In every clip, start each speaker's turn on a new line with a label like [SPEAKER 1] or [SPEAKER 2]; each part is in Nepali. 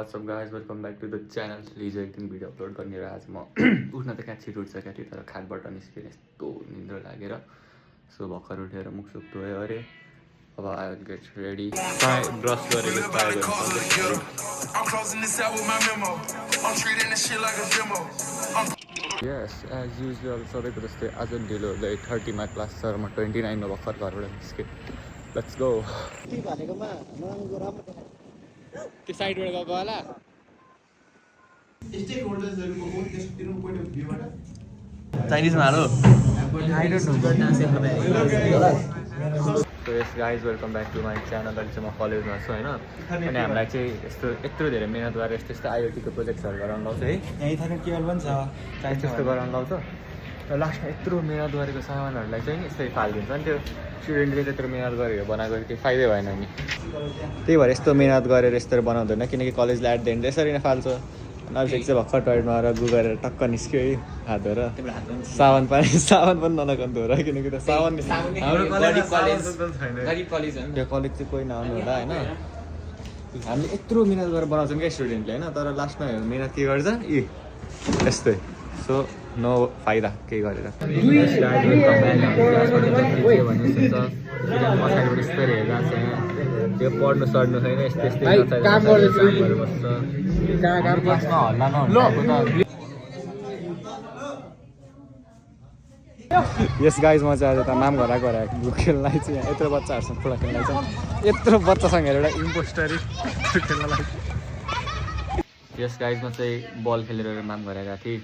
[SPEAKER 1] What's up guys, welcome back to the channel. हिजो एक दिन भिडियो अपलोड गर्ने र आज म उठ्न त क्या छिटो उठ्छ क्या तर खाटबाट निस्केर यस्तो निन्द्रा लागेर सो भर्खर उठेर मुख सुख धोयो अरे अब I will get ready brush गरेको यस एज युजुअल सबैको जस्तै आज ढिलो हुँदै 30 मा क्लास छ र म 29 मा भर्खर घरबाट निस्केँ लेट्स गो त्यो साइडबाट गएको होला
[SPEAKER 2] चाइनिजमा hello
[SPEAKER 1] so yes guys welcome back to my channel. अहिले चाहिँ म कलेजमा छु होइन अनि हामीलाई चाहिँ यत्रो धेरै मिहिनेत गरेर यस्तो आइओटीको प्रोजेक्टहरू गराउनु लाउँछ है
[SPEAKER 2] यहीँ केवल पनि छ
[SPEAKER 1] त्यस्तो गराउनु लाउँछ र लास्टमा यत्रो मिहिनेत गरेको सामानहरूलाई चाहिँ यसरी फालिदिन्छ नि त्यो स्टुडेन्टले त्यत्रो मिहिनेत गरेर बनाएको केही फाइदै भएन नि त्यही भएर यस्तो मिहिनेत गरेर यस्तरी बनाउँदैन किनकि कलेजले एट द एन्ड यसरी नै फाल्छ। अभिषेक चाहिँ भर्खर टोइलेटमा आएर गुगाएर टक्क निस्क्यो है हात धोएर साबुन पनि नलगाउनु धोएर किनकि त साबुन त्यो कलेज चाहिँ कोही नआउनु होला होइन हामीले यत्रो मिहिनेत गरेर बनाउँछौँ क्या स्टुडेन्टले होइन तर लास्टमा मिहिनेत के गर्छ यस्तै सो नो फाइदा केही गरेर पछाडिबाट यस्तरी हेर्दा त्यो पढ्नु सड्नु छैन यस्तै यस गाइज म चाहिँ आज त माम घर आएको खेल्नलाई चाहिँ यहाँ यत्रो बच्चाहरूसँग फुला खेल्नलाई चाहिँ यत्रो बच्चासँग हेरेर इम्पोस्टरी खेल्नलाई यस गाइजमा चाहिँ बल खेलेर माम घर आएको थिएँ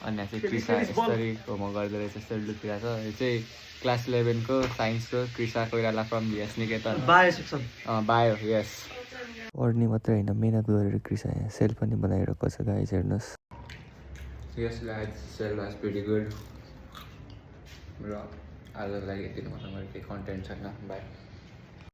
[SPEAKER 1] अनि यहाँ चाहिँ क्रिसा यस्तरी होमवर्क गर्दो रहेछ यस्तरी लुकिरहेको छ यो चाहिँ क्लास 11 को साइन्सको Krisha Koirala from VS Niketan bio यस पढ्ने मात्रै होइन मिहिनेत गरेर क्रिसा यहाँ सेल पनि बनाइरहेको छ गाइज हेर्नुहोस् yes guys sale was pretty good र आजको लागि यति मात्रै केही कन्टेन्ट छैन बाई।